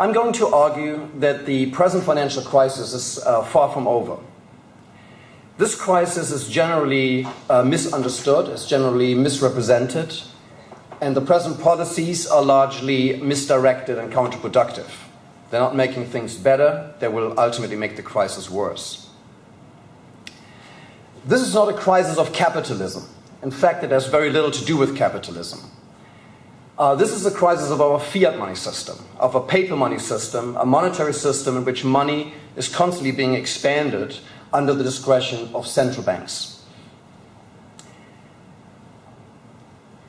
I'm going to argue that the present financial crisis is far from over. This crisis is generally misunderstood, is generally misrepresented, and the present policies are largely misdirected and counterproductive. They're not making things better, they will ultimately make the crisis worse. This is not a crisis of capitalism. In fact, it has very little to do with capitalism. This is a crisis of our fiat money system, of a paper money system, a monetary system in which money is constantly being expanded under the discretion of central banks.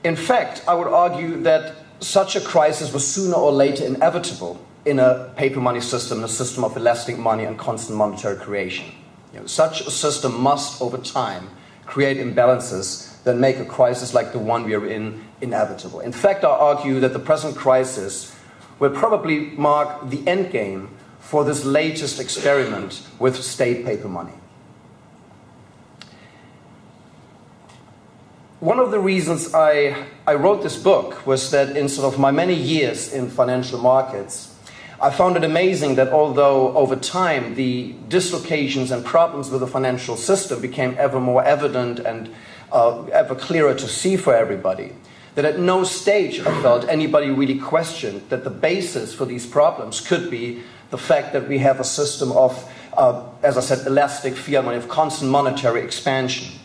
In fact, I would argue that such a crisis was sooner or later inevitable in a paper money system, a system of elastic money and constant monetary creation. Such a system must, over time, create imbalances that make a crisis like the one we are in inevitable. In fact, I argue that the present crisis will probably mark the end game for this latest experiment with state paper money. One of the reasons I wrote this book was that in sort of my many years in financial markets, I found it amazing that although over time the dislocations and problems with the financial system became ever more evident and ever clearer to see for everybody, that at no stage I felt anybody really questioned that the basis for these problems could be the fact that we have a system of, as I said, elastic fiat money, of constant monetary expansion.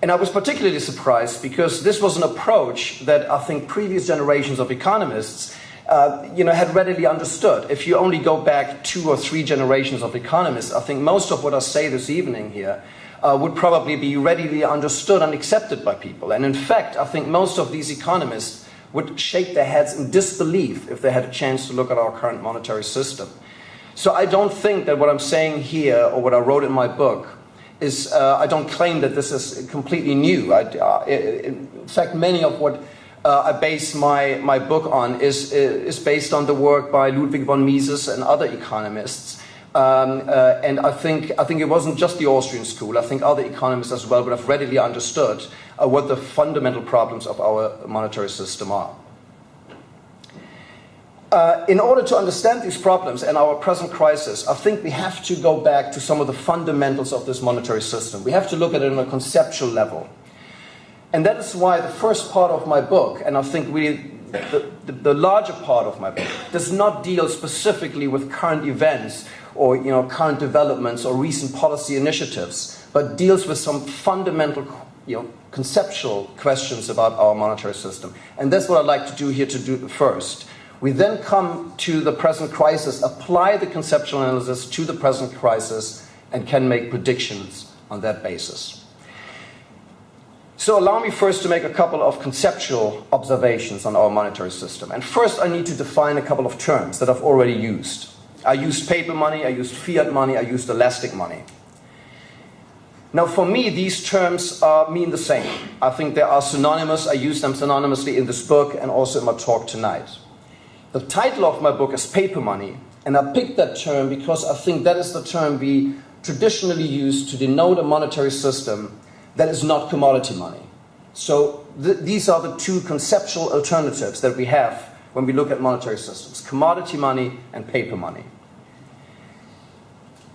And I was particularly surprised because this was an approach that I think previous generations of economists had readily understood. If you only go back 2 or 3 generations of economists, I think most of what I say this evening here would probably be readily understood and accepted by people. And in fact, I think most of these economists would shake their heads in disbelief if they had a chance to look at our current monetary system. So I don't think that what I'm saying here or what I wrote in my book is, I don't claim that this is completely new. In fact, many of what I base my book on is based on the work by Ludwig von Mises and other economists. And I think it wasn't just the Austrian school. I think other economists as well would have readily understood what the fundamental problems of our monetary system are. In order to understand these problems and our present crisis, I think we have to go back to some of the fundamentals of this monetary system. We have to look at it on a conceptual level. And that is why the first part of my book, and I think really the larger part of my book, does not deal specifically with current events or current developments or recent policy initiatives, but deals with some fundamental conceptual questions about our monetary system. And that's what I'd like to do here first. We then come to the present crisis, apply the conceptual analysis to the present crisis, and can make predictions on that basis. So allow me first to make a couple of conceptual observations on our monetary system. And first I need to define a couple of terms that I've already used. I used paper money, I used fiat money, I used elastic money. Now for me, these terms mean the same. I think they are synonymous. I use them synonymously in this book and also in my talk tonight. The title of my book is Paper Money, and I picked that term because I think that is the term we traditionally use to denote a monetary system that is not commodity money. So these are the two conceptual alternatives that we have when we look at monetary systems: commodity money and paper money.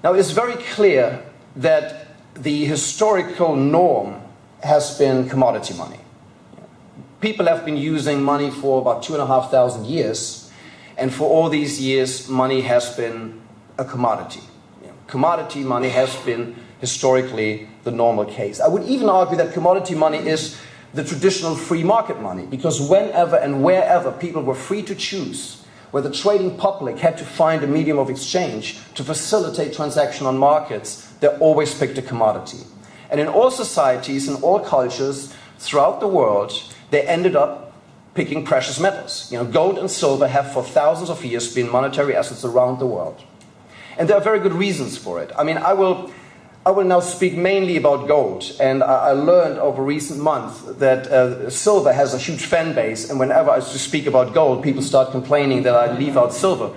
Now it's very clear that the historical norm has been commodity money. People have been using money for about 2,500 years. And for all these years, money has been a commodity. Commodity money has been historically the normal case. I would even argue that commodity money is the traditional free market money, because whenever and wherever people were free to choose, where the trading public had to find a medium of exchange to facilitate transaction on markets, they always picked a commodity. And in all societies and all cultures throughout the world, they ended up picking precious metals. Gold and silver have for thousands of years been monetary assets around the world. And there are very good reasons for it. I mean, I will now speak mainly about gold. And I learned over recent months that silver has a huge fan base. And whenever I speak about gold, people start complaining that I leave out silver.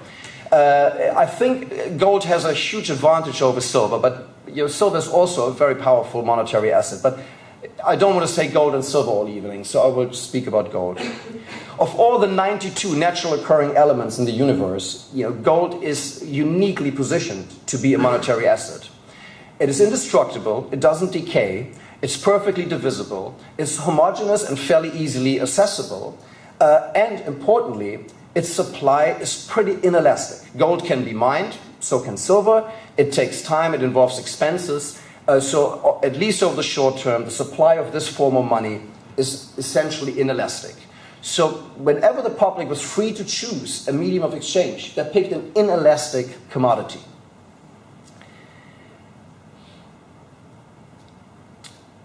I think gold has a huge advantage over silver. But silver is also a very powerful monetary asset. But I don't want to say gold and silver all evening, so I will speak about gold. Of all the 92 natural occurring elements in the universe, gold is uniquely positioned to be a monetary asset. It is indestructible, it doesn't decay, it's perfectly divisible, it's homogeneous and fairly easily accessible, and importantly, its supply is pretty inelastic. Gold can be mined, so can silver. It takes time, it involves expenses. So at least over the short term, the supply of this form of money is essentially inelastic. So whenever the public was free to choose a medium of exchange, they picked an inelastic commodity.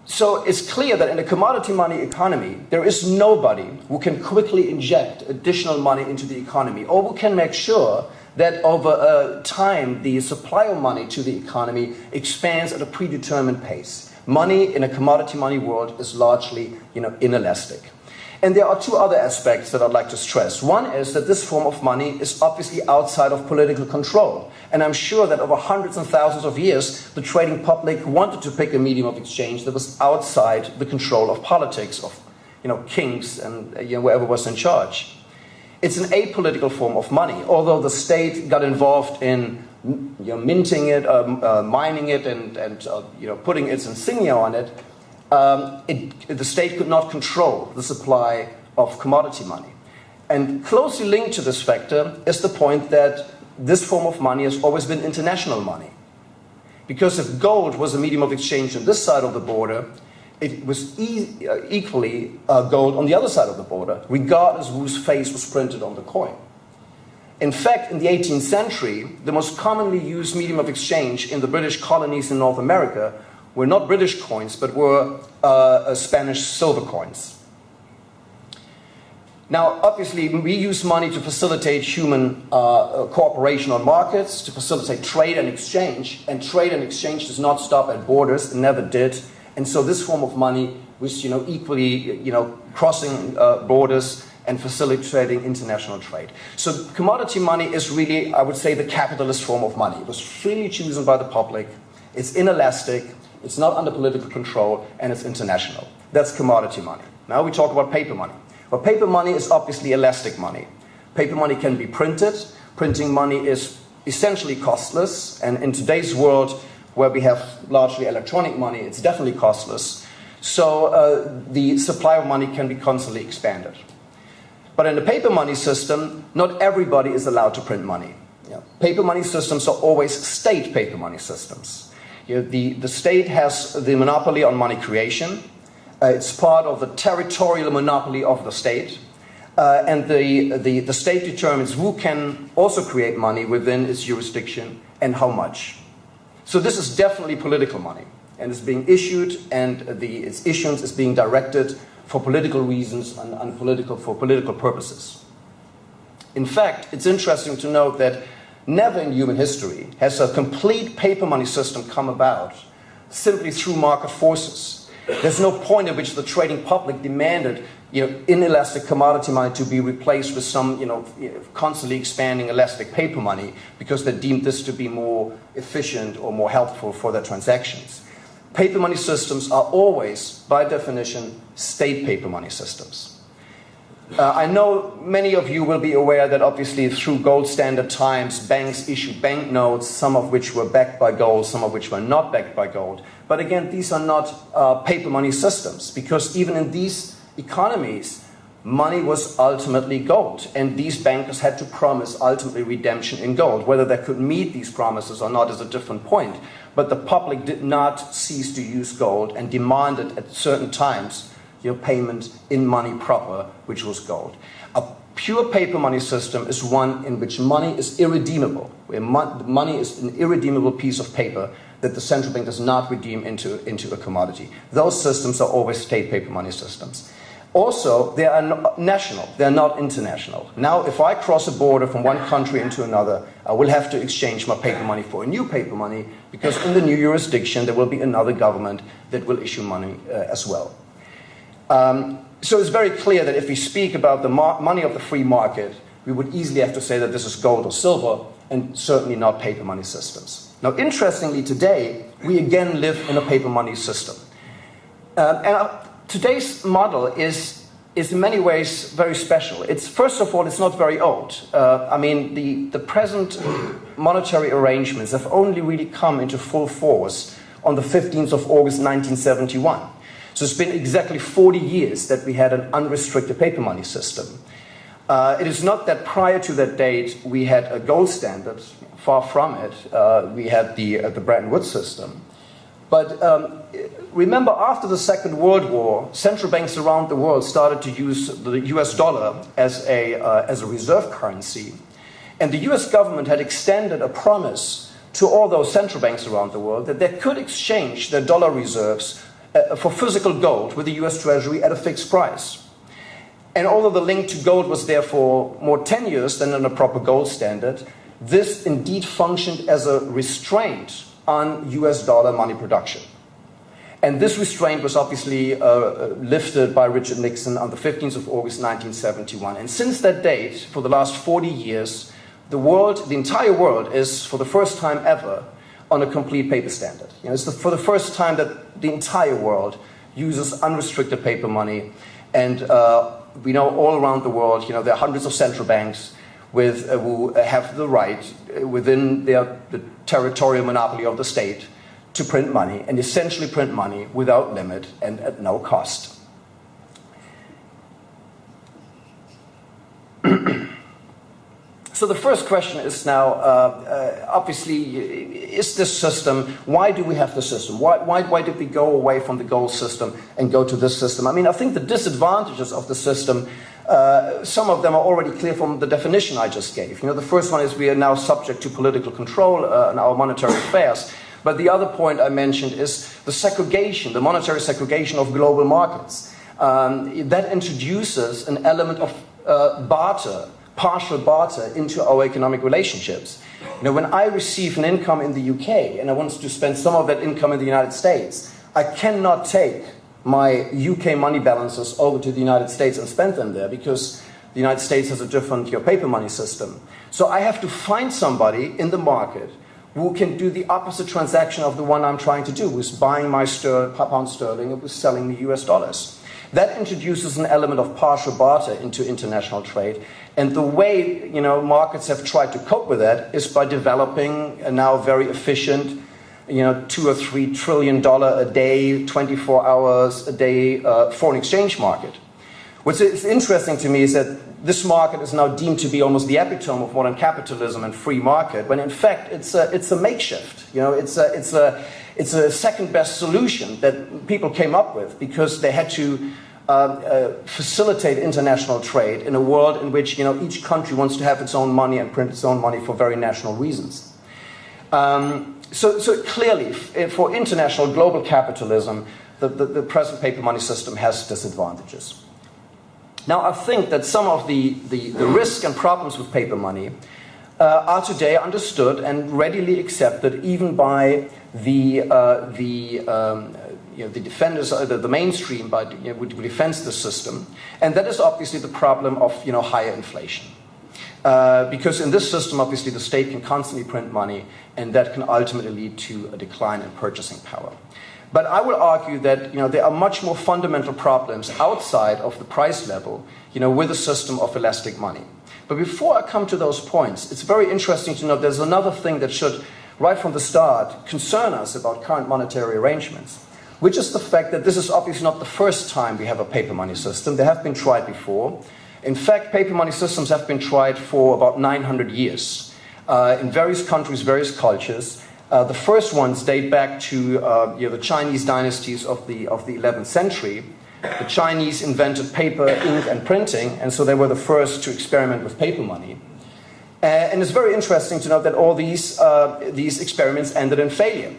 So it's clear that in a commodity money economy, there is nobody who can quickly inject additional money into the economy, or who can make sure that over time the supply of money to the economy expands at a predetermined pace. Money in a commodity money world is largely inelastic. And there are two other aspects that I'd like to stress. One is that this form of money is obviously outside of political control. And I'm sure that over hundreds and thousands of years, the trading public wanted to pick a medium of exchange that was outside the control of politics, of kings and whoever was in charge. It's an apolitical form of money, although the state got involved in minting it, mining it, and putting its insignia on it. The state could not control the supply of commodity money. And closely linked to this factor is the point that this form of money has always been international money. Because if gold was a medium of exchange on this side of the border, it was equally gold on the other side of the border, regardless of whose face was printed on the coin. In fact, in the 18th century, the most commonly used medium of exchange in the British colonies in North America were not British coins, but were Spanish silver coins. Now, obviously, we use money to facilitate human cooperation on markets, to facilitate trade and trade and exchange does not stop at borders, it never did. And so this form of money was, equally, crossing borders and facilitating international trade. So commodity money is really, I would say, the capitalist form of money. It was freely chosen by the public, it's inelastic, it's not under political control, and it's international. That's commodity money. Now we talk about paper money. Well, paper money is obviously elastic money. Paper money can be printed. Printing money is essentially costless, and in today's world, where we have largely electronic money, it's definitely costless. So the supply of money can be constantly expanded. But in the paper money system, not everybody is allowed to print money. Paper money systems are always state paper money systems. The state has the monopoly on money creation. It's part of the territorial monopoly of the state. And the state determines who can also create money within its jurisdiction and how much. So this is definitely political money, and it's being issued, and its issuance is being directed for political reasons and for political purposes. In fact, it's interesting to note that never in human history has a complete paper money system come about simply through market forces. There's no point at which the trading public demanded inelastic commodity money to be replaced with some constantly expanding elastic paper money because they deemed this to be more efficient or more helpful for their transactions. Paper money systems are always, by definition, state paper money systems. I know many of you will be aware that obviously through gold standard times, banks issued banknotes, some of which were backed by gold, some of which were not backed by gold. But again, these are not paper money systems, because even in these economies, money was ultimately gold, and these bankers had to promise ultimately redemption in gold. Whether they could meet these promises or not is a different point, but the public did not cease to use gold and demanded at certain times your payment in money proper, which was gold. A pure paper money system is one in which money is irredeemable, where money is an irredeemable piece of paper that the central bank does not redeem into a commodity. Those systems are always state paper money systems. Also, they are national, they're not international. Now, if I cross a border from one country into another, I will have to exchange my paper money for a new paper money, because in the new jurisdiction there will be another government that will issue money as well. So it's very clear that if we speak about the money of the free market, we would easily have to say that this is gold or silver, and certainly not paper money systems. Now, interestingly, today, we again live in a paper money system. Today's model is in many ways very special. First of all, it's not very old. I mean, the present monetary arrangements have only really come into full force on the 15th of August 1971. So it's been exactly 40 years that we had an unrestricted paper money system. It is not that prior to that date we had a gold standard. Far from it. We had the Bretton Woods system. But remember, after the Second World War, central banks around the world started to use the US dollar as a reserve currency. And the US government had extended a promise to all those central banks around the world that they could exchange their dollar reserves for physical gold with the US Treasury at a fixed price. And although the link to gold was therefore more tenuous than in a proper gold standard, this indeed functioned as a restraint on US dollar money production. And this restraint was obviously lifted by Richard Nixon on the 15th of August 1971. And since that date, for the last 40 years, the entire world is, for the first time ever, on a complete paper standard. It's for the first time that the entire world uses unrestricted paper money. And we know all around the world, there are hundreds of central banks who have the right, within the territorial monopoly of the state, to print money, and essentially print money without limit and at no cost. So the first question is now, obviously, is this system, why do we have the system? Why did we go away from the gold system and go to this system? I mean, I think the disadvantages of the system, some of them are already clear from the definition I just gave. The first one is we are now subject to political control in our monetary affairs. But the other point I mentioned is the segregation, the monetary segregation of global markets. That introduces an element of barter, partial barter, into our economic relationships. When I receive an income in the UK and I want to spend some of that income in the United States, I cannot take my UK money balances over to the United States and spend them there because the United States has a different paper money system. So I have to find somebody in the market who can do the opposite transaction of the one I'm trying to do, who's buying my pound sterling and who's selling me US dollars. That introduces an element of partial barter into international trade. And the way markets have tried to cope with that is by developing a now very efficient $2 or $3 trillion a day, 24 hours a day foreign exchange market. What's interesting to me is that this market is now deemed to be almost the epitome of modern capitalism and free market, when in fact it's a makeshift. It's a second best solution that people came up with because they had to facilitate international trade in a world in which each country wants to have its own money and print its own money for very national reasons. So clearly, for international global capitalism, the present paper money system has disadvantages. Now, I think that some of the risks and problems with paper money are today understood and readily accepted even by the defenders, the mainstream, who defends the system, and that is obviously the problem of higher inflation. Because in this system, obviously, the state can constantly print money, and that can ultimately lead to a decline in purchasing power. But I will argue that there are much more fundamental problems outside of the price level, with a system of elastic money. But before I come to those points, it's very interesting to note there's another thing that should, right from the start, concern us about current monetary arrangements, which is the fact that this is obviously not the first time we have a paper money system. They have been tried before. In fact, paper money systems have been tried for about 900 years in various countries, various cultures. The first ones date back to the Chinese dynasties of the 11th century. The Chinese invented paper, ink, and printing, and so they were the first to experiment with paper money. And it's very interesting to note that all these experiments ended in failure.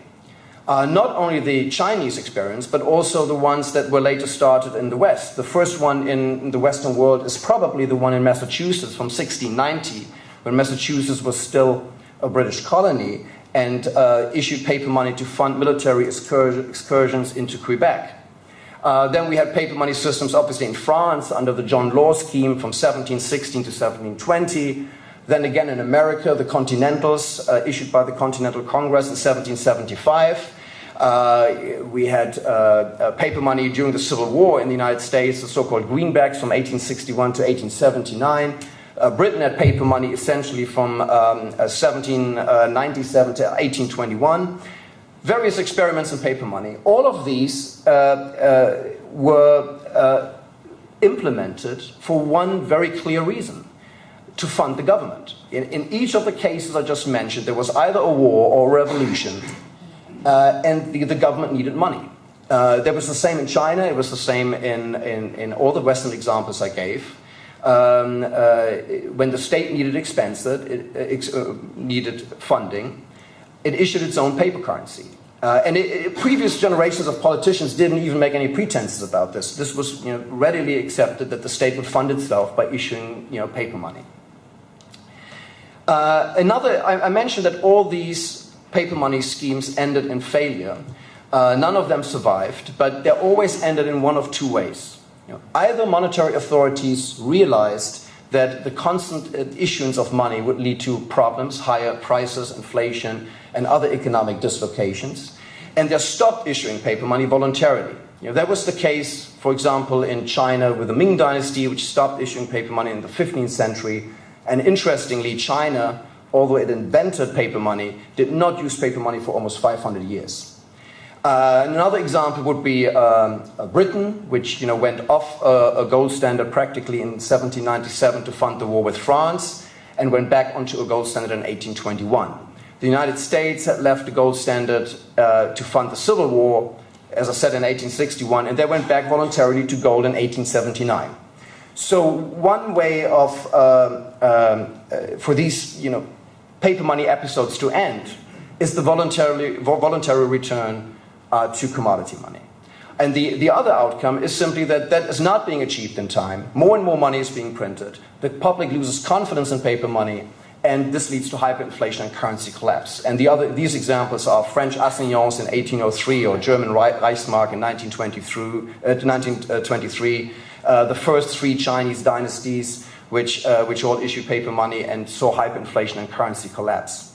Not only the Chinese experiments, but also the ones that were later started in the West. The first one in the Western world is probably the one in Massachusetts from 1690, when Massachusetts was still a British colony, and issued paper money to fund military excursions into Quebec. Then we had paper money systems, obviously, in France under the John Law scheme from 1716 to 1720. Then again in America, the Continentals, issued by the Continental Congress in 1775. We had paper money during the Civil War in the United States, the so-called greenbacks from 1861 to 1879. Britain had paper money essentially from 1797 to 1821. Various experiments in paper money. All of these were implemented for one very clear reason: to fund the government. In each of the cases I just mentioned, there was either a war or a revolution, and the government needed money. There was the same in China, it was the same in all the Western examples I gave. When the state needed needed funding, it issued its own paper currency. Previous generations of politicians didn't even make any pretenses about this. This was readily accepted that the state would fund itself by issuing paper money. I mentioned that all these paper money schemes ended in failure. None of them survived, but they always ended in one of two ways. Either monetary authorities realized that the constant issuance of money would lead to problems, higher prices, inflation, and other economic dislocations, and they stopped issuing paper money voluntarily. That was the case, for example, in China with the Ming Dynasty, which stopped issuing paper money in the 15th century. And interestingly, China, although it invented paper money, did not use paper money for almost 500 years. Another example would be Britain, which went off a gold standard practically in 1797 to fund the war with France, and went back onto a gold standard in 1821. The United States had left the gold standard to fund the Civil War, as I said, in 1861, and they went back voluntarily to gold in 1879. So one way of for these paper money episodes to end is the voluntary return to commodity money. And the other outcome is simply that is not being achieved in time. More and more money is being printed. The public loses confidence in paper money, and this leads to hyperinflation and currency collapse. And these examples are French assignats in 1803 or German Reichsmark in 1923, the first three Chinese dynasties which all issued paper money and saw hyperinflation and currency collapse.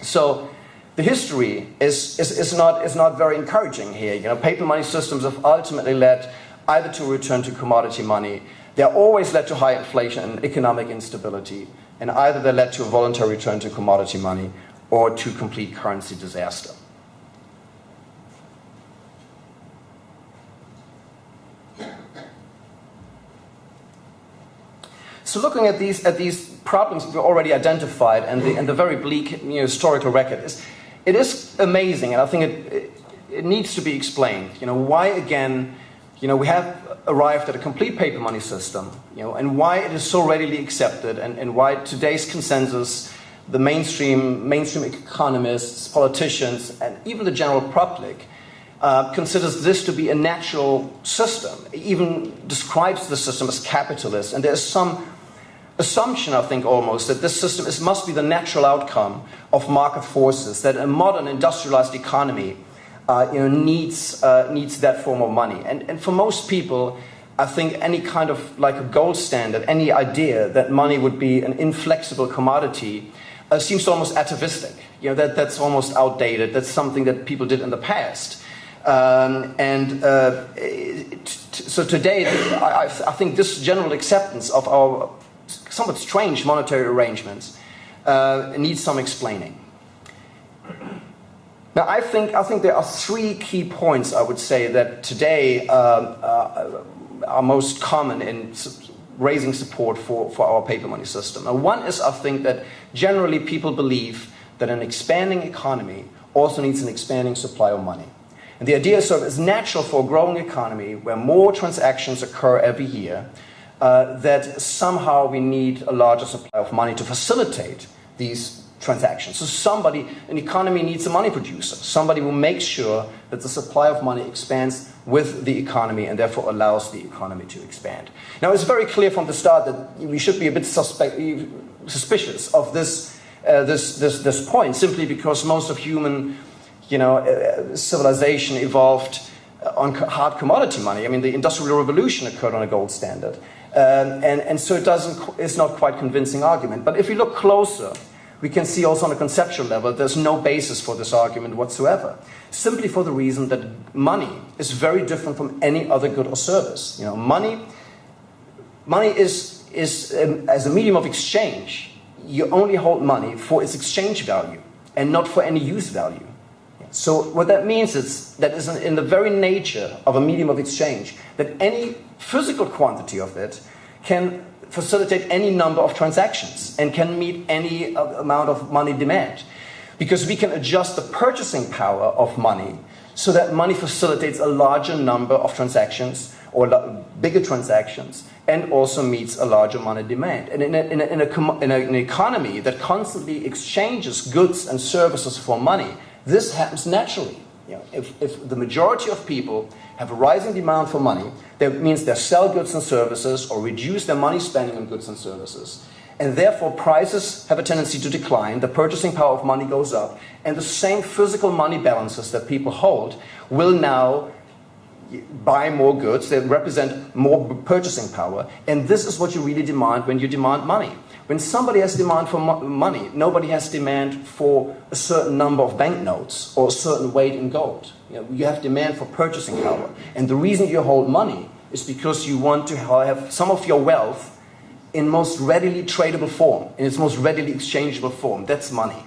So the history is not very encouraging here. Paper money systems have ultimately led either to a return to commodity money. They always led to high inflation and economic instability, and either they led to a voluntary return to commodity money or to complete currency disaster. So looking at these problems we already identified and the very bleak historical record, it is amazing, and I think it needs to be explained. Why again, we have arrived at a complete paper money system, and why it is so readily accepted, and why today's consensus, the mainstream economists, politicians, and even the general public considers this to be a natural system, even describes the system as capitalist, and there's some assumption, I think, almost, that this system must be the natural outcome of market forces, that a modern industrialized economy needs that form of money. And for most people, I think any kind of like a gold standard, any idea that money would be an inflexible commodity seems almost atavistic. That's almost outdated. That's something that people did in the past. So today, I think this general acceptance of our somewhat strange monetary arrangements needs some explaining. Now, I think there are three key points, I would say, that today are most common in raising support for our paper money system. Now, one is, I think, that generally people believe that an expanding economy also needs an expanding supply of money. And the idea is sort of it's natural for a growing economy where more transactions occur every year, that somehow we need a larger supply of money to facilitate these transactions. So an economy needs a money producer. Somebody will make sure that the supply of money expands with the economy and therefore allows the economy to expand. Now, it's very clear from the start that we should be a bit suspicious of this point, simply because most of human civilization evolved on hard commodity money. I mean, the Industrial Revolution occurred on a gold standard. And so it's not quite convincing argument. But if we look closer, we can see also on a conceptual level there's no basis for this argument whatsoever. Simply for the reason that money is very different from any other good or service. You know, money is as a medium of exchange. You only hold money for its exchange value and not for any use value. So what that means is that is in the very nature of a medium of exchange, that any physical quantity of it can facilitate any number of transactions and can meet any amount of money demand. Because we can adjust the purchasing power of money so that money facilitates a larger number of transactions or bigger transactions and also meets a larger money demand. And in an economy that constantly exchanges goods and services for money, this happens naturally. You know, if the majority of people have a rising demand for money, that means they sell goods and services or reduce their money spending on goods and services. And therefore prices have a tendency to decline, the purchasing power of money goes up, and the same physical money balances that people hold will now buy more goods that represent more purchasing power. And this is what you really demand when you demand money. When somebody has demand for money, nobody has demand for a certain number of banknotes or a certain weight in gold. You have demand for purchasing power. And the reason you hold money is because you want to have some of your wealth in most readily tradable form, in its most readily exchangeable form. That's money.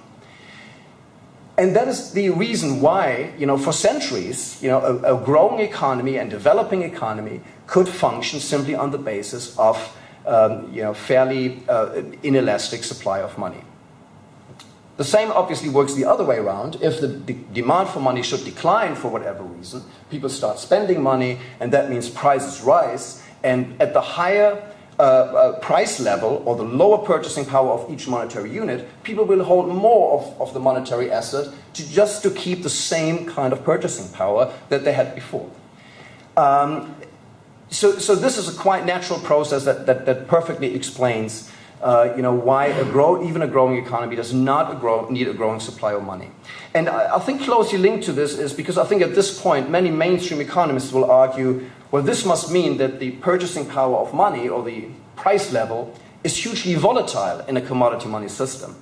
And that is the reason why, for centuries, a growing economy and developing economy could function simply on the basis of fairly inelastic supply of money. The same obviously works the other way around. If the demand for money should decline for whatever reason, people start spending money, and that means prices rise. And at the higher price level or the lower purchasing power of each monetary unit, people will hold more of the monetary asset just to keep the same kind of purchasing power that they had before. So this is a quite natural process that perfectly explains why even a growing economy does not need a growing supply of money. And I think closely linked to this is because I think at this point many mainstream economists will argue, well, this must mean that the purchasing power of money or the price level is hugely volatile in a commodity money system.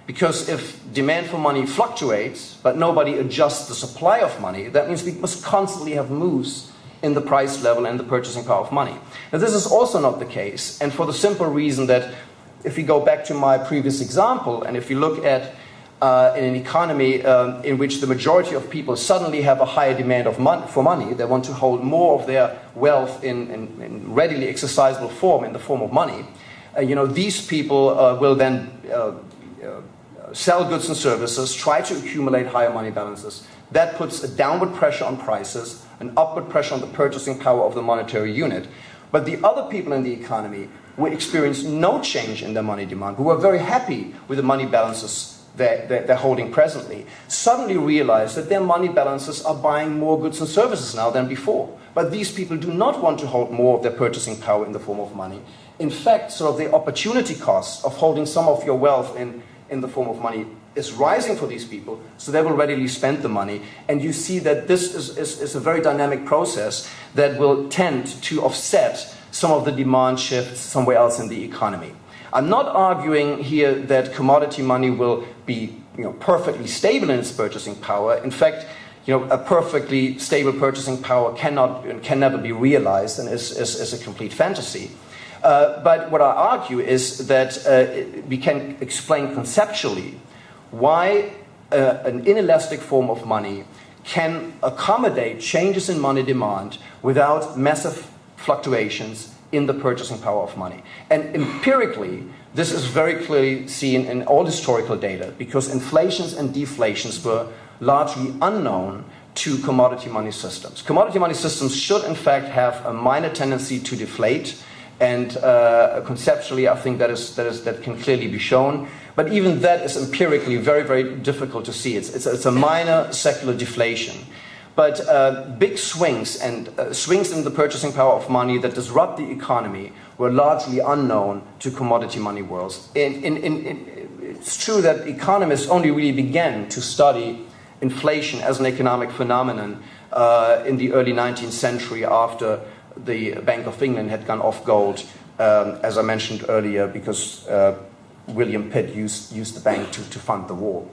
Because if demand for money fluctuates, but nobody adjusts the supply of money, that means we must constantly have moves in the price level and the purchasing power of money. Now, this is also not the case, and for the simple reason that if we go back to my previous example, and if you look at in an economy in which the majority of people suddenly have a higher demand for money, they want to hold more of their wealth in readily exercisable form, in the form of money, these people will then sell goods and services, try to accumulate higher money balances. That puts a downward pressure on prices, an upward pressure on the purchasing power of the monetary unit. But the other people in the economy who experience no change in their money demand, who are very happy with the money balances they're holding presently, suddenly realize that their money balances are buying more goods and services now than before. But these people do not want to hold more of their purchasing power in the form of money. In fact, sort of the opportunity cost of holding some of your wealth in the form of money is rising for these people, so they will readily spend the money. And you see that this is a very dynamic process that will tend to offset some of the demand shifts somewhere else in the economy. I'm not arguing here that commodity money will be perfectly stable in its purchasing power. In fact, a perfectly stable purchasing power can never be realized and is a complete fantasy. But what I argue is that we can explain conceptually why an inelastic form of money can accommodate changes in money demand without massive fluctuations in the purchasing power of money. And empirically, this is very clearly seen in all historical data, because inflations and deflations were largely unknown to commodity money systems. Commodity money systems should in fact have a minor tendency to deflate, and conceptually I think that can clearly be shown. But even that is empirically very, very difficult to see. It's a minor secular deflation. But big swings and swings in the purchasing power of money that disrupt the economy were largely unknown to commodity money worlds. It's true that economists only really began to study inflation as an economic phenomenon in the early 19th century, after the Bank of England had gone off gold, as I mentioned earlier, because William Pitt used the bank to fund the war.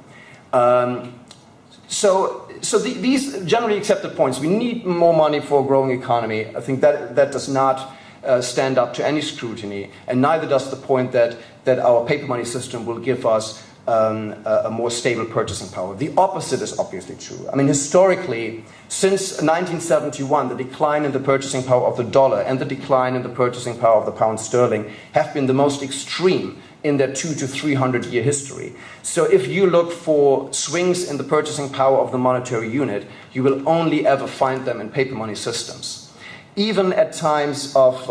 These generally accepted points. We need more money for a growing economy. I think that does not stand up to any scrutiny, and neither does the point that our paper money system will give us a more stable purchasing power. The opposite is obviously true. I mean, historically, since 1971, the decline in the purchasing power of the dollar and the decline in the purchasing power of the pound sterling have been the most extreme in their 200 to 300 year history. So if you look for swings in the purchasing power of the monetary unit, you will only ever find them in paper money systems. Even at times of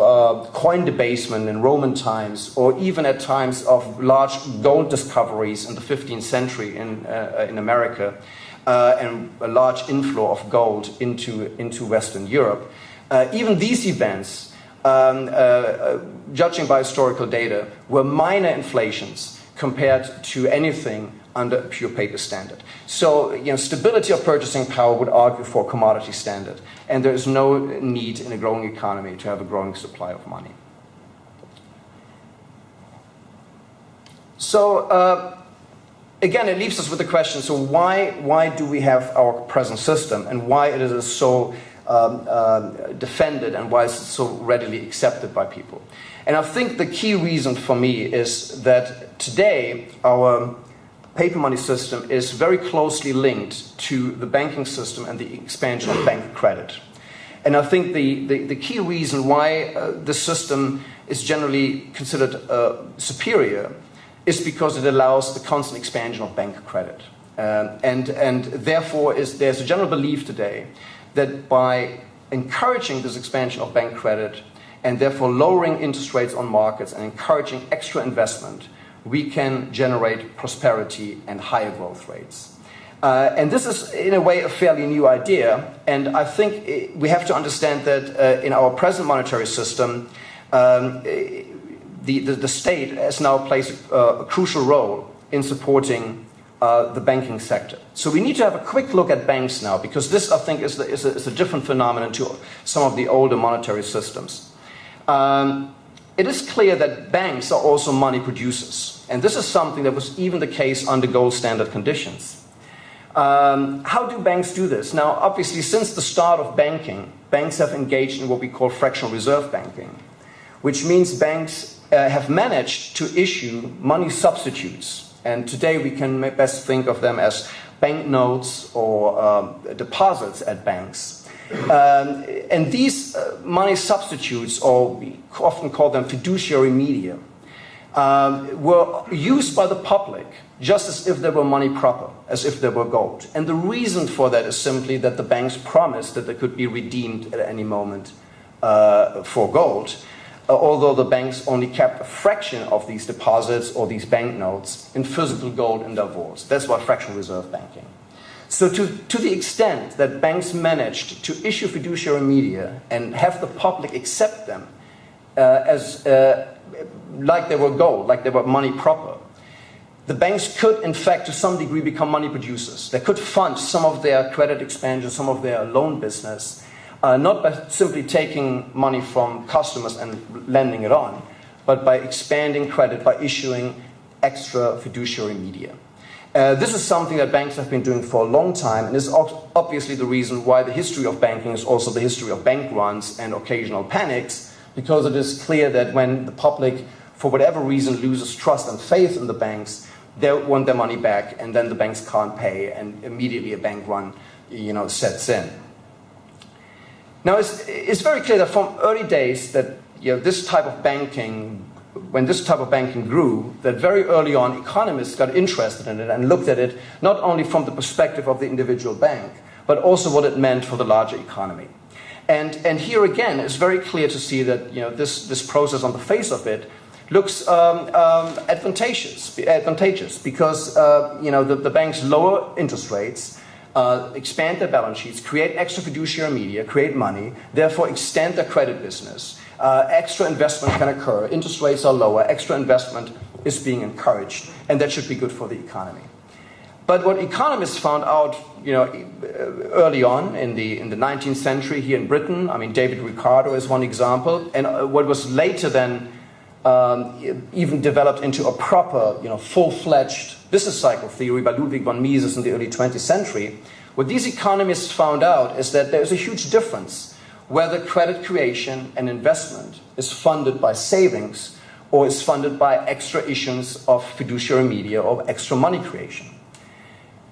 coin debasement in Roman times, or even at times of large gold discoveries in the 15th century in America, and a large inflow of gold into Western Europe, even these events, judging by historical data, were minor inflations compared to anything under a pure paper standard. So, stability of purchasing power would argue for a commodity standard, and there is no need in a growing economy to have a growing supply of money. So, again, it leaves us with the question, so why do we have our present system, and why it is so defended, and why is it so readily accepted by people? And I think the key reason for me is that today our paper money system is very closely linked to the banking system and the expansion of bank credit. And I think the key reason why the system is generally considered superior is because it allows the constant expansion of bank credit. And therefore there's a general belief today that by encouraging this expansion of bank credit and therefore lowering interest rates on markets and encouraging extra investment, we can generate prosperity and higher growth rates. And this is, in a way, a fairly new idea. And I think we have to understand that in our present monetary system, the state has now played a crucial role in supporting the banking sector. So we need to have a quick look at banks now, because this, I think, is a different phenomenon to some of the older monetary systems. It is clear that banks are also money producers, and this is something that was even the case under gold standard conditions. How do banks do this? Now, obviously, since the start of banking, banks have engaged in what we call fractional reserve banking, which means banks have managed to issue money substitutes, and today we can best think of them as banknotes or deposits at banks. And these money substitutes, or we often call them fiduciary media, were used by the public just as if they were money proper, as if they were gold. And the reason for that is simply that the banks promised that they could be redeemed at any moment for gold, although the banks only kept a fraction of these deposits or these banknotes in physical gold in their vaults. That's why fractional reserve banking. So to the extent that banks managed to issue fiduciary media and have the public accept them as like they were gold, like they were money proper, the banks could, in fact, to some degree become money producers. They could fund some of their credit expansion, some of their loan business, not by simply taking money from customers and lending it on, but by expanding credit, by issuing extra fiduciary media. This is something that banks have been doing for a long time, and is obviously the reason why the history of banking is also the history of bank runs and occasional panics, because it is clear that when the public, for whatever reason, loses trust and faith in the banks, they want their money back, and then the banks can't pay, and immediately a bank run, sets in. Now, it's very clear that from early days that this type of banking, when this type of banking grew, that very early on economists got interested in it and looked at it not only from the perspective of the individual bank, but also what it meant for the larger economy. And here again, it's very clear to see that this process on the face of it looks advantageous because the banks lower interest rates, expand their balance sheets, create extra fiduciary media, create money, therefore extend their credit business. Extra investment can occur, interest rates are lower, extra investment is being encouraged, and that should be good for the economy. But what economists found out early on in the 19th century here in Britain, I mean, David Ricardo is one example, and what was later then even developed into a proper, full-fledged business cycle theory by Ludwig von Mises in the early 20th century, what these economists found out is that there's a huge difference whether credit creation and investment is funded by savings or is funded by extra issuance of fiduciary media or extra money creation.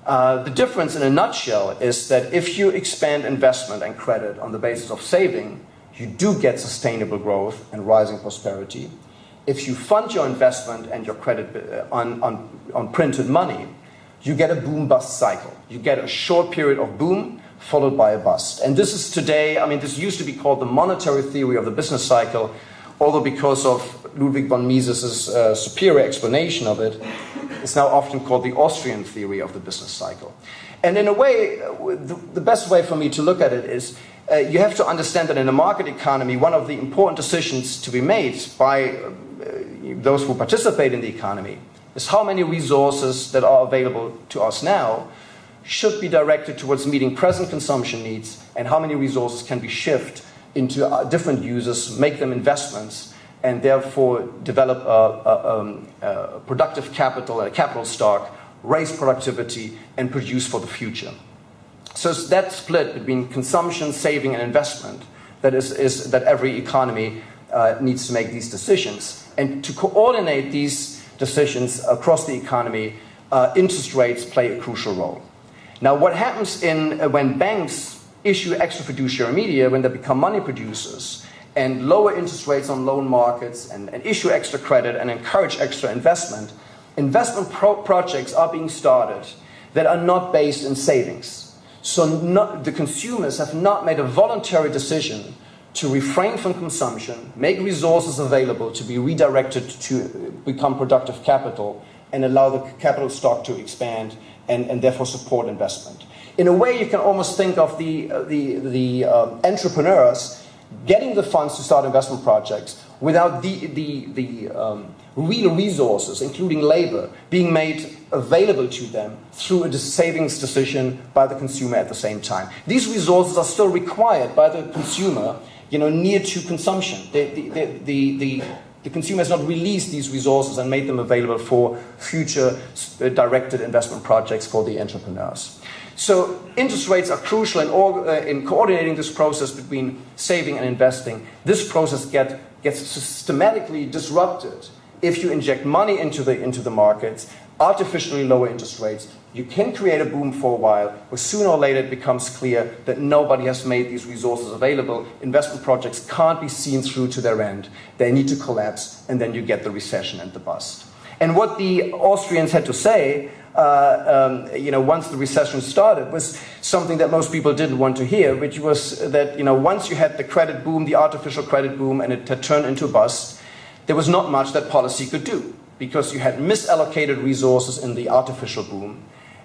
The difference in a nutshell is that if you expand investment and credit on the basis of saving, you do get sustainable growth and rising prosperity. If you fund your investment and your credit on printed money, you get a boom-bust cycle. You get a short period of boom followed by a bust. And this is today, this used to be called the monetary theory of the business cycle, although because of Ludwig von Mises' superior explanation of it, it's now often called the Austrian theory of the business cycle. And in a way, the best way for me to look at it is you have to understand that in a market economy, one of the important decisions to be made by those who participate in the economy is how many resources that are available to us now should be directed towards meeting present consumption needs, and how many resources can be shifted into different uses, make them investments, and therefore develop a productive capital, a capital stock, raise productivity, and produce for the future. So it's that split between consumption, saving, and investment that is that every economy needs to make these decisions. And to coordinate these decisions across the economy, interest rates play a crucial role. Now, what happens when banks issue extra fiduciary media, when they become money producers, and lower interest rates on loan markets, and issue extra credit, and encourage extra investment, projects are being started that are not based in savings. So the consumers have not made a voluntary decision to refrain from consumption, make resources available to be redirected to become productive capital, and allow the capital stock to expand and therefore support investment. In a way, you can almost think of the entrepreneurs getting the funds to start investment projects without the real resources, including labor, being made available to them through a savings decision by the consumer at the same time. These resources are still required by the consumer, near to consumption. The consumer has not released these resources and made them available for future directed investment projects for the entrepreneurs. So interest rates are crucial in coordinating this process between saving and investing. This process gets systematically disrupted if you inject money into the markets, artificially lower interest rates. You can create a boom for a while, but sooner or later it becomes clear that nobody has made these resources available. Investment projects can't be seen through to their end. They need to collapse, and then you get the recession and the bust. And what the Austrians had to say, once the recession started, was something that most people didn't want to hear, which was that, once you had the credit boom, the artificial credit boom, and it had turned into a bust, there was not much that policy could do, because you had misallocated resources in the artificial boom.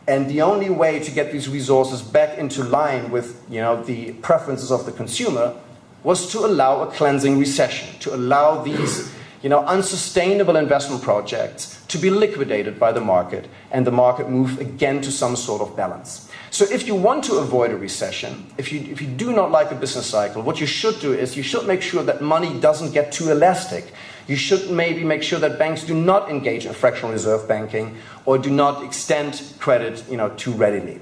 And the only way to get these resources back into line with, the preferences of the consumer was to allow a cleansing recession, to allow these, unsustainable investment projects to be liquidated by the market, and the market move again to some sort of balance. So if you want to avoid a recession, if you do not like a business cycle, what you should do is you should make sure that money doesn't get too elastic. You should maybe make sure that banks do not engage in fractional reserve banking or do not extend credit, too readily.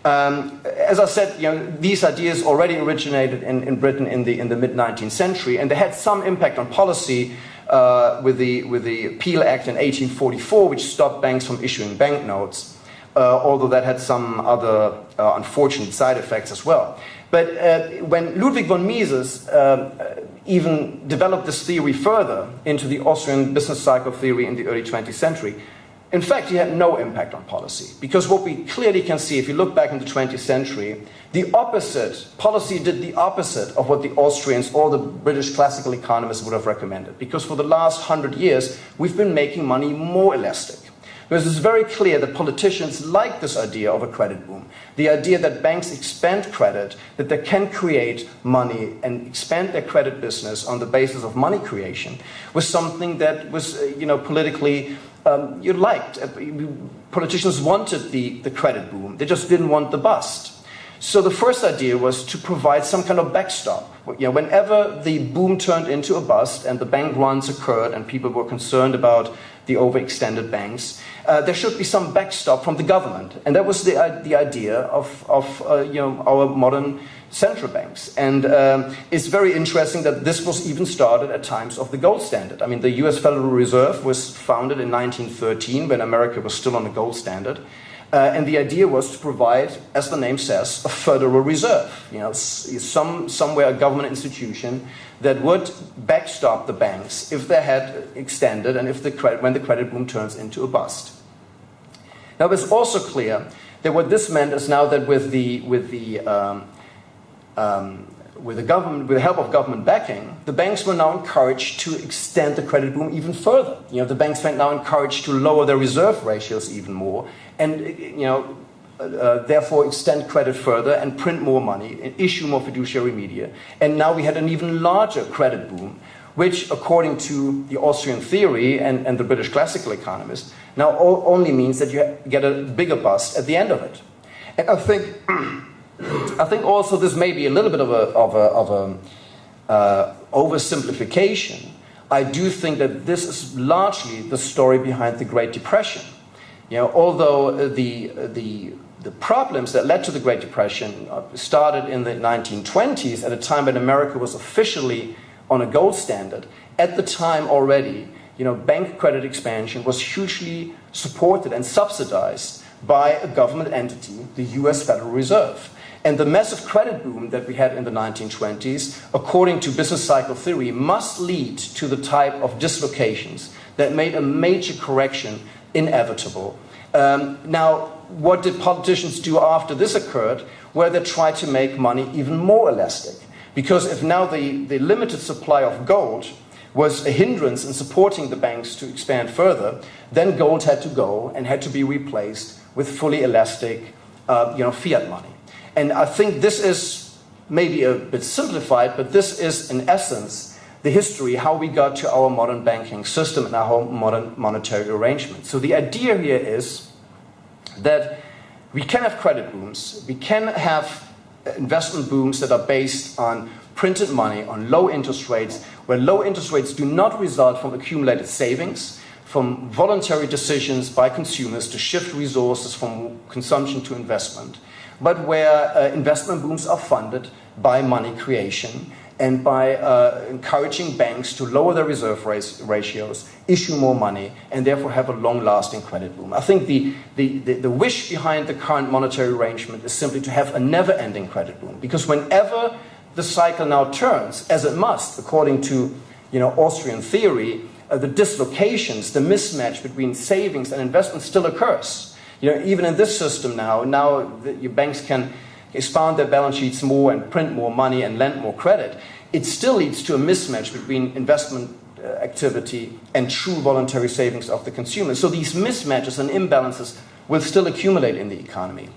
As I said, these ideas already originated in Britain in the mid-19th century, and they had some impact on policy with the Peel Act in 1844, which stopped banks from issuing banknotes, although that had some other unfortunate side effects as well. But when Ludwig von Mises even developed this theory further into the Austrian business cycle theory in the early 20th century, in fact, he had no impact on policy. Because what we clearly can see, if you look back in the 20th century, policy did the opposite of what the Austrians or the British classical economists would have recommended. Because for the last 100 years, we've been making money more elastic. Because it's very clear that politicians like this idea of a credit boom. The idea that banks expand credit, that they can create money and expand their credit business on the basis of money creation, was something that was, politically you liked. Politicians wanted the credit boom. They just didn't want the bust. So the first idea was to provide some kind of backstop. Whenever the boom turned into a bust and the bank runs occurred and people were concerned about the overextended banks, there should be some backstop from the government. And that was the idea of our modern central banks. And it's very interesting that this was even started at times of the gold standard. I mean, the US Federal Reserve was founded in 1913 when America was still on the gold standard. And the idea was to provide, as the name says, a Federal Reserve. Somewhere a government institution that would backstop the banks if they had extended and when the credit boom turns into a bust. Now, it's also clear that what this meant is now that with the help of government backing, the banks were now encouraged to extend the credit boom even further. The banks were now encouraged to lower their reserve ratios even more, and therefore extend credit further and print more money and issue more fiduciary media. And now we had an even larger credit boom, which, according to the Austrian theory and the British classical economists, now only means that you get a bigger bust at the end of it. And I think also this may be a little bit of a oversimplification. I do think that this is largely the story behind the Great Depression. Although the problems that led to the Great Depression started in the 1920s, at a time when America was officially on a gold standard, at the time already, bank credit expansion was hugely supported and subsidized by a government entity, the US Federal Reserve. And the massive credit boom that we had in the 1920s, according to business cycle theory, must lead to the type of dislocations that made a major correction inevitable. Now, what did politicians do after this occurred? Where they tried to make money even more elastic. Because if now the limited supply of gold was a hindrance in supporting the banks to expand further, then gold had to go and had to be replaced with fully elastic fiat money. And I think this is maybe a bit simplified, but this is in essence the history, how we got to our modern banking system and our modern monetary arrangement. So the idea here is that we can have credit booms, we can have investment booms that are based on printed money, on low interest rates, where low interest rates do not result from accumulated savings, from voluntary decisions by consumers to shift resources from consumption to investment, but where investment booms are funded by money creation and by encouraging banks to lower their reserve ratios, issue more money, and therefore have a long-lasting credit boom. I think the wish behind the current monetary arrangement is simply to have a never-ending credit boom, because whenever the cycle now turns, as it must, according to Austrian theory, the dislocations, the mismatch between savings and investment still occurs. Even in this system now your banks can expand their balance sheets more and print more money and lend more credit. It still leads to a mismatch between investment activity and true voluntary savings of the consumer. So these mismatches and imbalances will still accumulate in the economy.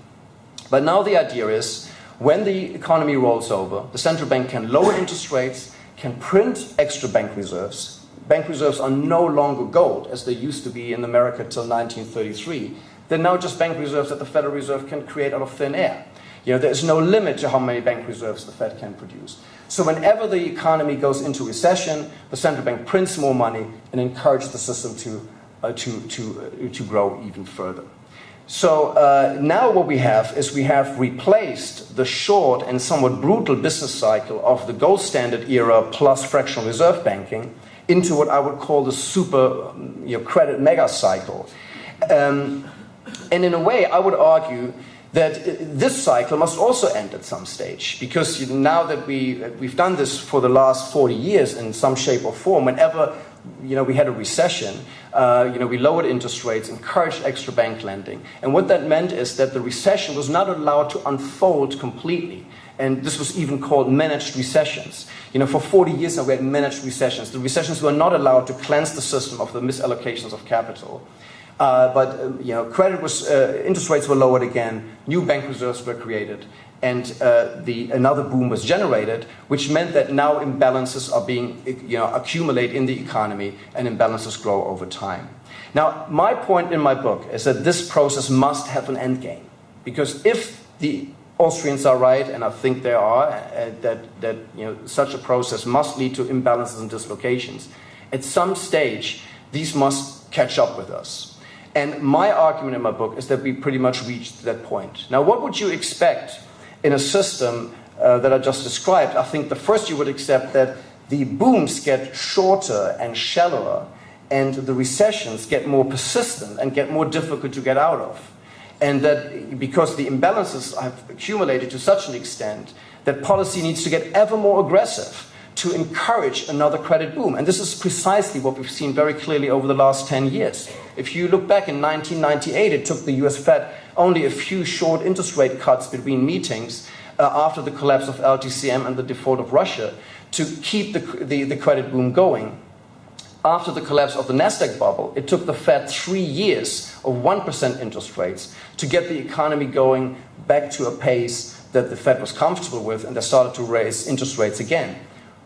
But now the idea is, when the economy rolls over, the central bank can lower interest rates, can print extra bank reserves. Bank reserves are no longer gold, as they used to be in America till 1933. They're now just bank reserves that the Federal Reserve can create out of thin air. There is no limit to how many bank reserves the Fed can produce. So whenever the economy goes into recession, the central bank prints more money and encourages the system to grow even further. So now what we have is we have replaced the short and somewhat brutal business cycle of the gold standard era plus fractional reserve banking into what I would call the super credit mega cycle. And in a way, I would argue that this cycle must also end at some stage, because now that we've done this for the last 40 years in some shape or form, whenever we had a recession, we lowered interest rates, encouraged extra bank lending, and what that meant is that the recession was not allowed to unfold completely, and this was even called managed recessions. For 40 years now we had managed recessions. The recessions were not allowed to cleanse the system of the misallocations of capital. But interest rates were lowered again, new bank reserves were created, and another boom was generated, which meant that now imbalances are being accumulate in the economy, and imbalances grow over time. Now, my point in my book is that this process must have an end game, because if the Austrians are right, and I think they are, that such a process must lead to imbalances and dislocations. At some stage, these must catch up with us. And my argument in my book is that we pretty much reached that point. Now, what would you expect in a system that I just described? I think the first you would accept that the booms get shorter and shallower, and the recessions get more persistent and get more difficult to get out of. And that because the imbalances have accumulated to such an extent that policy needs to get ever more aggressive to encourage another credit boom. And this is precisely what we've seen very clearly over the last 10 years. If you look back in 1998, it took the US Fed only a few short interest rate cuts between meetings after the collapse of LTCM and the default of Russia to keep the credit boom going. After the collapse of the Nasdaq bubble, it took the Fed 3 years of 1% interest rates to get the economy going back to a pace that the Fed was comfortable with, and they started to raise interest rates again.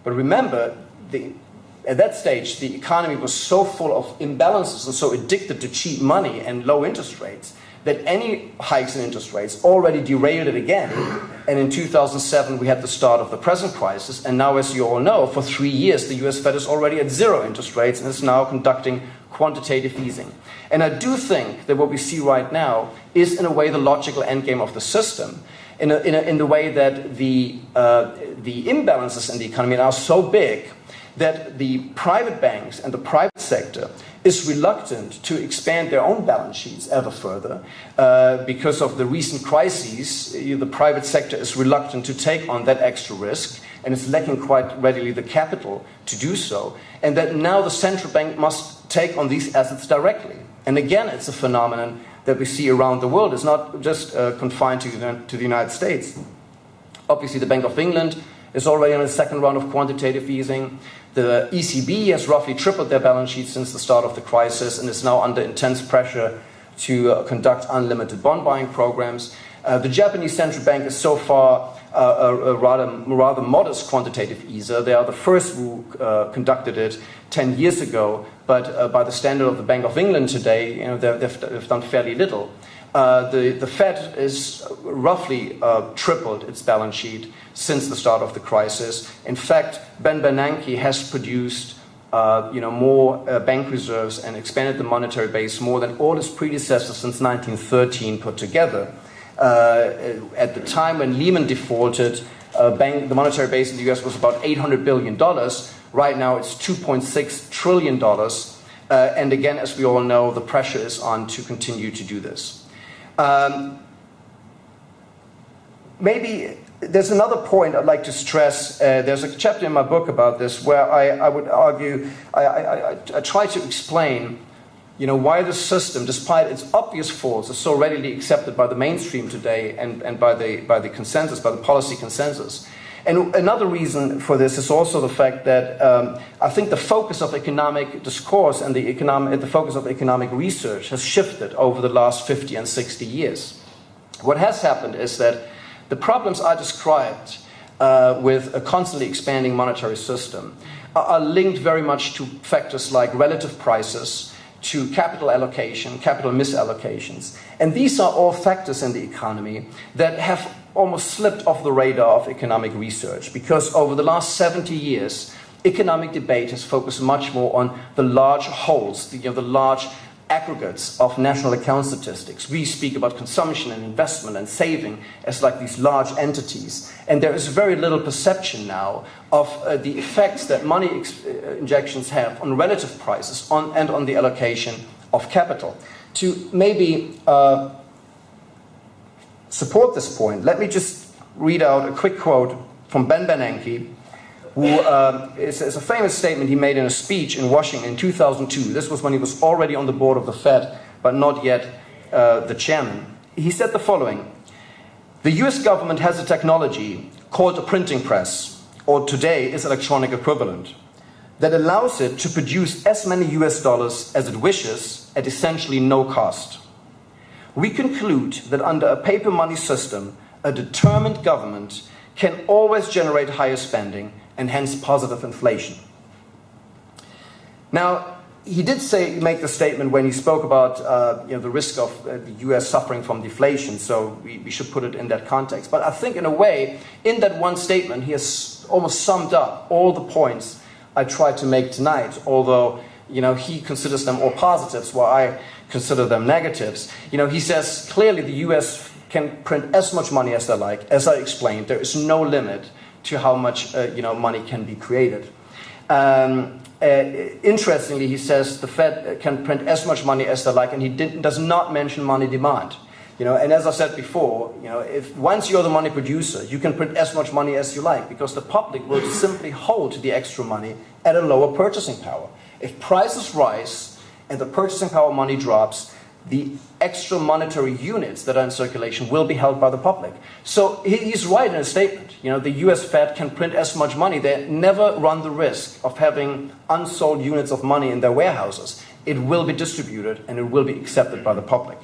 But remember, at that stage, the economy was so full of imbalances and so addicted to cheap money and low interest rates that any hikes in interest rates already derailed it again. And in 2007, we had the start of the present crisis. And now, as you all know, for 3 years, the US Fed is already at 0 interest rates and is now conducting quantitative easing. And I do think that what we see right now is, in a way, the logical endgame of the system, in the way that the imbalances in the economy are so big that the private banks and the private sector is reluctant to expand their own balance sheets ever further because of the recent crises. The private sector is reluctant to take on that extra risk and is lacking quite readily the capital to do so, and that now the central bank must take on these assets directly. And again, it's a phenomenon that we see around the world. It's not just confined to the United States. Obviously, the Bank of England is already on its second round of quantitative easing. The ECB has roughly tripled their balance sheet since the start of the crisis and is now under intense pressure to conduct unlimited bond buying programs. The Japanese central bank is so far a rather modest quantitative easer. They are the first who conducted it 10 years ago, but by the standard of the Bank of England today, they've done fairly little. The Fed is roughly tripled its balance sheet since the start of the crisis. In fact, Ben Bernanke has produced more bank reserves and expanded the monetary base more than all his predecessors since 1913 put together. At the time when Lehman defaulted, the monetary base in the US was about $800 billion. Right now it's $2.6 trillion. And again, as we all know, the pressure is on to continue to do this. Maybe there's another point I'd like to stress. There's a chapter in my book about this where I would argue, I try to explain why the system, despite its obvious faults, is so readily accepted by the mainstream today and by the consensus, by the policy consensus. And another reason for this is also the fact that I think the focus of economic discourse and the focus of economic research has shifted over the last 50 and 60 years. What has happened is that the problems I described with a constantly expanding monetary system are linked very much to factors like relative prices, to capital allocation, capital misallocations. And these are all factors in the economy that have almost slipped off the radar of economic research, because over the last 70 years, economic debate has focused much more on the large wholes, the large aggregates of national account statistics. We speak about consumption and investment and saving as like these large entities. And there is very little perception now of the effects that money injections have on relative prices and on the allocation of capital. To maybe support this point, let me just read out a quick quote from Ben Bernanke, who is a famous statement he made in a speech in Washington in 2002. This was when he was already on the board of the Fed, but not yet the chairman. He said the following: "The US government has a technology called a printing press, or today its electronic equivalent, that allows it to produce as many US dollars as it wishes at essentially no cost. We conclude that under a paper money system, a determined government can always generate higher spending and hence positive inflation." Now, he did make the statement when he spoke about the risk of the US suffering from deflation, so we should put it in that context. But I think in a way, in that one statement, he has almost summed up all the points I tried to make tonight, although he considers them all positives, while I consider them negatives. He says clearly the US can print as much money as they like. As I explained, there is no limit to how much money can be created. Interestingly, he says the Fed can print as much money as they like, and he does not mention money demand. And as I said before, if once you're the money producer, you can print as much money as you like, because the public will simply hold the extra money at a lower purchasing power. If prices rise and the purchasing power money drops, the extra monetary units that are in circulation will be held by the public. So he's right in his statement. The US Fed can print as much money. They never run the risk of having unsold units of money in their warehouses. It will be distributed and it will be accepted by the public.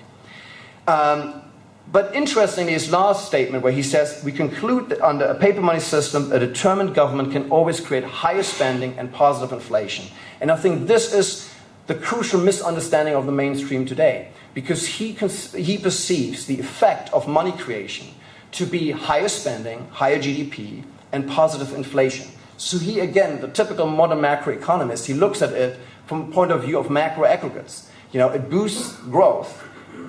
But interestingly, his last statement where he says, we conclude that under a paper money system, a determined government can always create higher spending and positive inflation. And I think this is the crucial misunderstanding of the mainstream today, because he perceives the effect of money creation to be higher spending, higher GDP, and positive inflation. So he, again, the typical modern macroeconomist, he looks at it from the point of view of macro aggregates. It boosts growth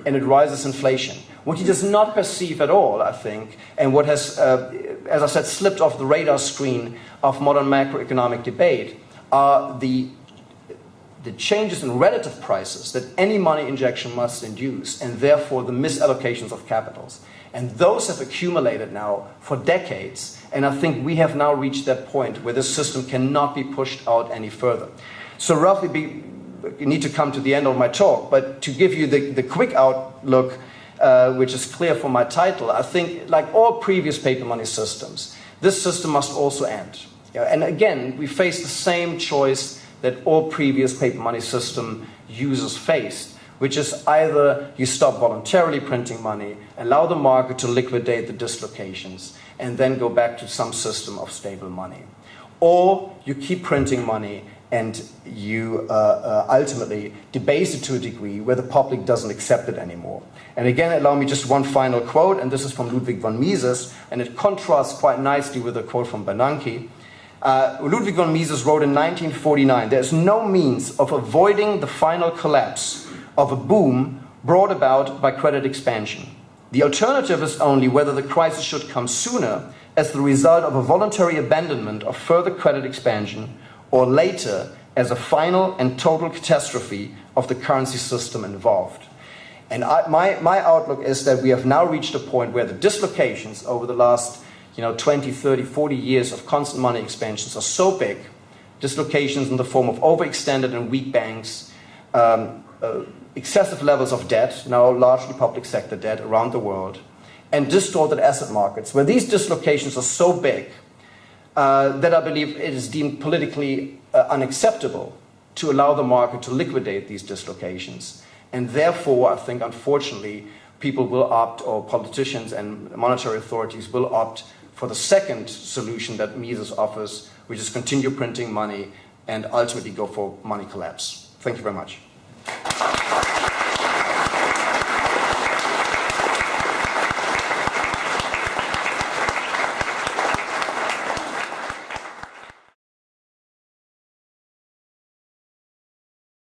and it rises inflation. What he does not perceive at all, I think, and what has, as I said, slipped off the radar screen of modern macroeconomic debate are the changes in relative prices that any money injection must induce, and therefore the misallocations of capitals. And those have accumulated now for decades, and I think we have now reached that point where this system cannot be pushed out any further. So roughly, you need to come to the end of my talk, but to give you the quick outlook, which is clear from my title, I think like all previous paper money systems, this system must also end. And again, we face the same choice that all previous paper money system users faced, which is either you stop voluntarily printing money, allow the market to liquidate the dislocations, and then go back to some system of stable money. Or you keep printing money and you ultimately debase it to a degree where the public doesn't accept it anymore. And again, allow me just one final quote, and this is from Ludwig von Mises, and it contrasts quite nicely with a quote from Bernanke. Ludwig von Mises wrote in 1949, "There is no means of avoiding the final collapse of a boom brought about by credit expansion. The alternative is only whether the crisis should come sooner as the result of a voluntary abandonment of further credit expansion, or later as a final and total catastrophe of the currency system involved." And my outlook is that we have now reached a point where the dislocations over the last 20, 30, 40 years of constant money expansions are so big, dislocations in the form of overextended and weak banks, excessive levels of debt, now largely public sector debt around the world, and distorted asset markets, where these dislocations are so big that I believe it is deemed politically unacceptable to allow the market to liquidate these dislocations. And therefore, I think, unfortunately, people will opt, or politicians and monetary authorities will opt for the second solution that Mises offers, which is continue printing money and ultimately go for money collapse. Thank you very much.